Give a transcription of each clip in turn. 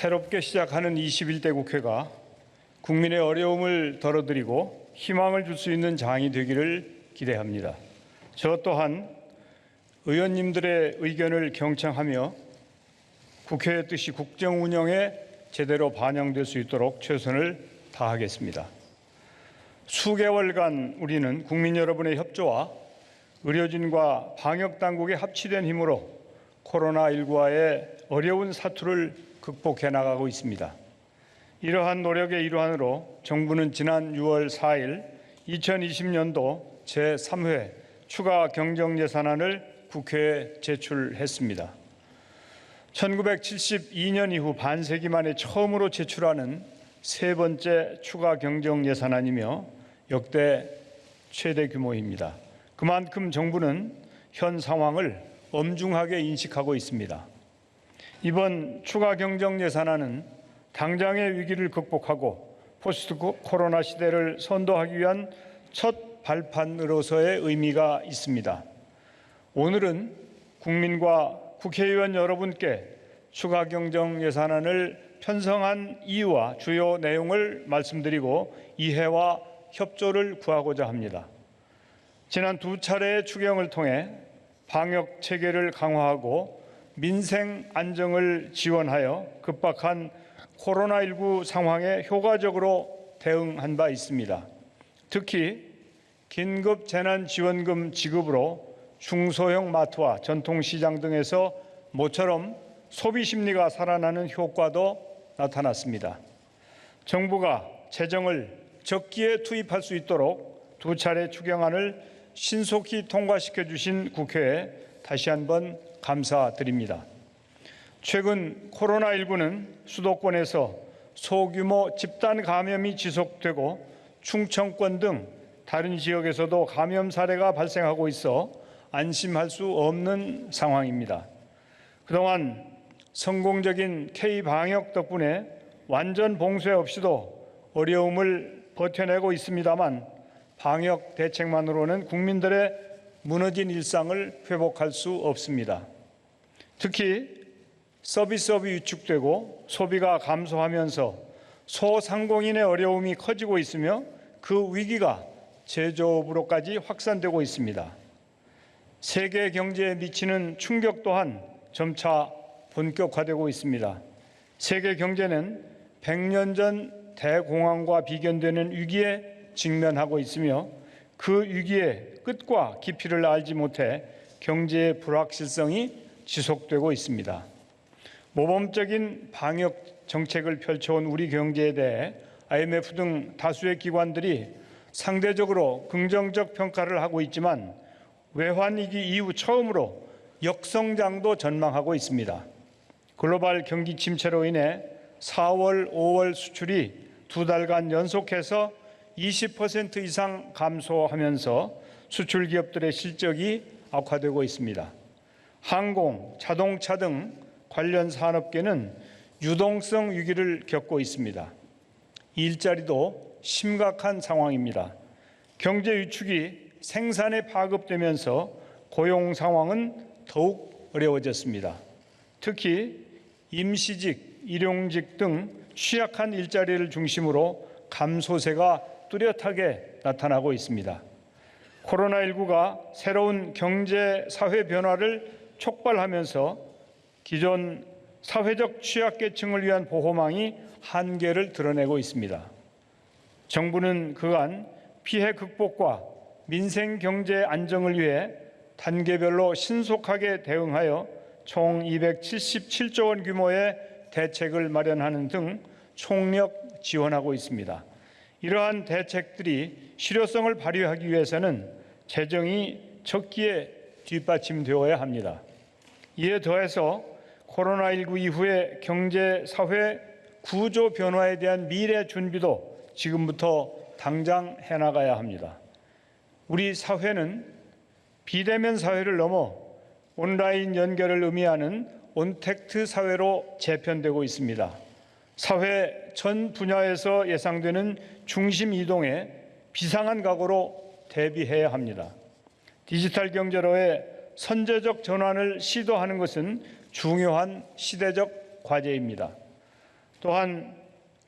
새롭게 시작하는 21대 국회가 국민의 어려움을 덜어드리고 희망을 줄 수 있는 장이 되기를 기대합니다. 저 또한 의원님들의 의견을 경청하며 국회의 뜻이 국정 운영에 제대로 반영될 수 있도록 최선을 다하겠습니다. 수개월간 우리는 국민 여러분의 협조와 의료진과 방역당국의 합치된 힘으로 코로나19와의 어려운 사투를 극복해 나가고 있습니다. 이러한 노력의 일환으로 정부는 지난 6월 4일 2020년도 제3회 추가 경정예산안을 국회에 제출했습니다. 1972년 이후 반세기 만에 처음으로 제출하는 세 번째 추가 경정예산안이며 역대 최대 규모입니다. 그만큼 정부는 현 상황을 엄중하게 인식하고 있습니다. 이번 추가 경정예산안은 당장의 위기를 극복하고 포스트 코로나 시대를 선도하기 위한 첫 발판으로서의 의미가 있습니다. 오늘은 국민과 국회의원 여러분께 추가 경정예산안을 편성한 이유와 주요 내용을 말씀드리고 이해와 협조를 구하고자 합니다. 지난 두 차례의 추경을 통해 방역 체계를 강화하고 민생 안정을 지원하여 급박한 코로나19 상황에 효과적으로 대응한 바 있습니다. 특히 긴급 재난지원금 지급으로 중소형 마트와 전통시장 등에서 모처럼 소비 심리가 살아나는 효과도 나타났습니다. 정부가 재정을 적기에 투입할 수 있도록 두 차례 추경안을 신속히 통과시켜 주신 국회에 다시 한번 감사드립니다. 최근 코로나19는 수도권에서 소규모 집단 감염이 지속되고 충청권 등 다른 지역에서도 감염 사례가 발생하고 있어 안심할 수 없는 상황입니다. 그동안 성공적인 K-방역 덕분에 완전 봉쇄 없이도 어려움을 버텨내고 있습니다만 방역 대책만으로는 국민들의 무너진 일상을 회복할 수 없습니다. 특히 서비스업이 위축되고 소비가 감소하면서 소상공인의 어려움이 커지고 있으며 그 위기가 제조업으로까지 확산되고 있습니다. 세계 경제에 미치는 충격 또한 점차 본격화되고 있습니다. 세계 경제는 100년 전 대공황과 비견되는 위기에 직면하고 있으며 그 위기의 끝과 깊이를 알지 못해 경제의 불확실성이 지속되고 있습니다. 모범적인 방역 정책을 펼쳐온 우리 경제에 대해 IMF 등 다수의 기관들이 상대적으로 긍정적 평가를 하고 있지만 외환위기 이후 처음으로 역성장도 전망하고 있습니다. 글로벌 경기 침체로 인해 4월, 5월 수출이 두 달간 연속해서 20% 이상 감소하면서 수출 기업들의 실적이 악화되고 있습니다. 항공, 자동차 등 관련 산업계는 유동성 위기를 겪고 있습니다. 일자리도 심각한 상황입니다. 경제 위축이 생산에 파급되면서 고용 상황은 더욱 어려워졌습니다. 특히 임시직, 일용직 등 취약한 일자리를 중심으로 감소세가 뚜렷하게 나타나고 있습니다. 코로나19가 새로운 경제, 사회 변화를 촉발하면서 기존 사회적 취약계층을 위한 보호망이 한계를 드러내고 있습니다. 정부는 그간 피해 극복과 민생 경제 안정을 위해 단계별로 신속하게 대응하여 총 277조 원 규모의 대책을 마련하는 등 총력 지원하고 있습니다. 이러한 대책들이 실효성을 발휘하기 위해서는 재정이 적기에 뒷받침되어야 합니다. 이에 더해서 코로나19 이후의 경제, 사회 구조 변화에 대한 미래 준비도 지금부터 당장 해나가야 합니다. 우리 사회는 비대면 사회를 넘어 온라인 연결을 의미하는 온택트 사회로 재편되고 있습니다. 사회 전 분야에서 예상되는 중심 이동에 비상한 각오로 대비해야 합니다. 디지털 경제로의 선제적 전환을 시도하는 것은 중요한 시대적 과제입니다. 또한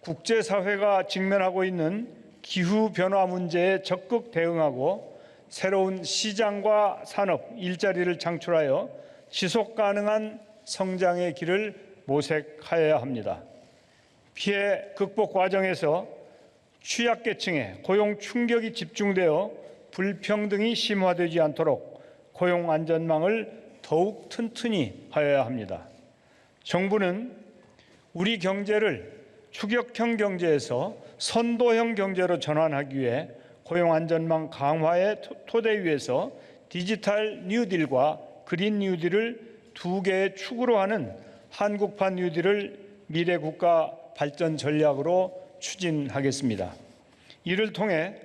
국제사회가 직면하고 있는 기후변화 문제에 적극 대응하고 새로운 시장과 산업, 일자리를 창출하여 지속가능한 성장의 길을 모색하여야 합니다. 피해 극복 과정에서 취약계층의 고용 충격이 집중되어 불평등이 심화되지 않도록 고용 안전망을 더욱 튼튼히 하여야 합니다. 정부는 우리 경제를 추격형 경제에서 선도형 경제로 전환하기 위해 고용 안전망 강화의 토대 위에서 디지털 뉴딜과 그린 뉴딜을 두 개의 축으로 하는 한국판 뉴딜을 미래 국가 발전 전략으로 추진하겠습니다. 이를 통해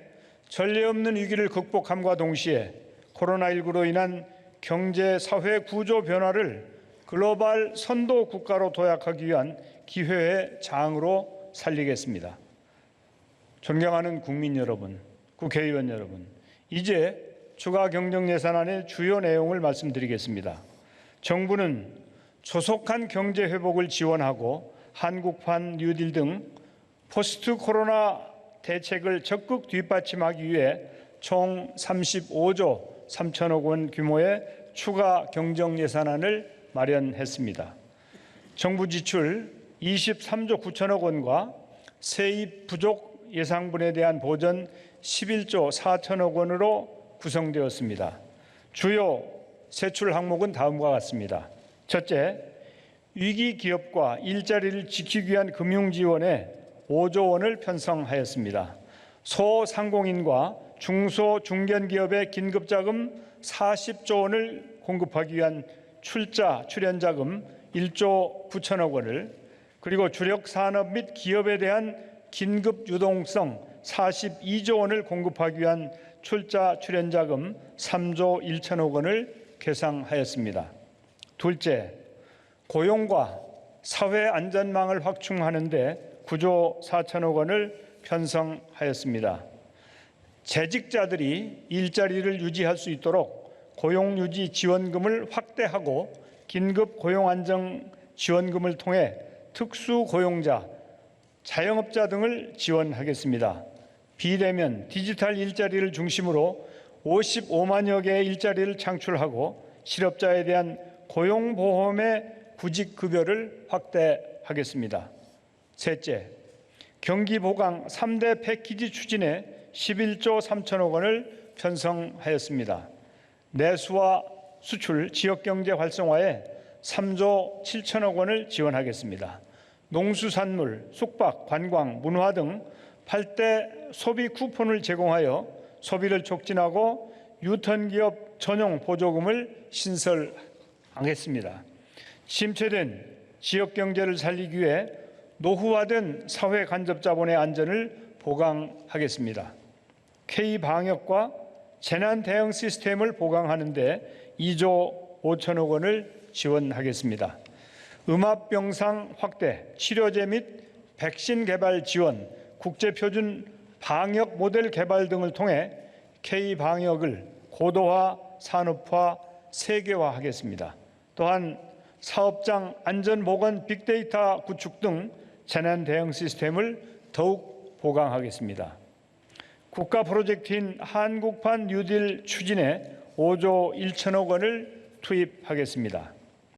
전례 없는 위기를 극복함과 동시에 코로나19로 인한 경제 사회 구조 변화를 글로벌 선도 국가로 도약하기 위한 기회의 장으로 살리겠습니다. 존경하는 국민 여러분, 국회의원 여러분, 이제 추가 경정 예산안의 주요 내용을 말씀드리겠습니다. 정부는 조속한 경제 회복을 지원하고 한국판 뉴딜 등 포스트 코로나 대책을 적극 뒷받침하기 위해 총 35조 3천억 원 규모의 추가 경정 예산안을 마련했습니다. 정부 지출 23조 9천억 원과 세입 부족 예상분에 대한 보전 11조 4천억 원으로 구성되었습니다. 주요 세출 항목은 다음과 같습니다. 첫째, 위기 기업과 일자리를 지키기 위한 금융 지원에 5조 원을 편성하였습니다. 소상공인과 중소 중견기업의 긴급자금 40조 원을 공급하기 위한 출연자금 1조 9천억 원을, 그리고 주력산업 및 기업에 대한 긴급 유동성 42조 원을 공급하기 위한 출연자금 3조 1천억 원을 계상하였습니다. 둘째, 고용과 사회 안전망을 확충하는 데 9조 4천억 원을 편성하였습니다. 재직자들이 일자리를 유지할 수 있도록 고용유지 지원금을 확대하고 긴급 고용안정 지원금을 통해 특수고용자, 자영업자 등을 지원하겠습니다. 비대면 디지털 일자리를 중심으로 55만여 개의 일자리를 창출하고 실업자에 대한 고용보험의 구직급여를 확대하겠습니다. 셋째, 경기보강 3대 패키지 추진에 11조 3천억 원을 편성하였습니다. 내수와 수출, 지역경제 활성화에 3조 7천억 원을 지원하겠습니다. 농수산물, 숙박, 관광, 문화 등 8대 소비 쿠폰을 제공하여 소비를 촉진하고 유턴기업 전용 보조금을 신설하겠습니다. 침체된 지역경제를 살리기 위해 노후화된 사회 간접자본의 안전을 보강하겠습니다. K방역과 재난 대응 시스템을 보강하는 데 2조 5천억 원을 지원하겠습니다. 음압병상 확대, 치료제 및 백신 개발 지원, 국제표준 방역 모델 개발 등을 통해 K방역을 고도화, 산업화, 세계화하겠습니다. 또한 사업장 안전보건 빅데이터 구축 등 재난 대응 시스템을 더욱 보강하겠습니다. 국가 프로젝트인 한국판 뉴딜 추진에 5조 1천억 원을 투입하겠습니다.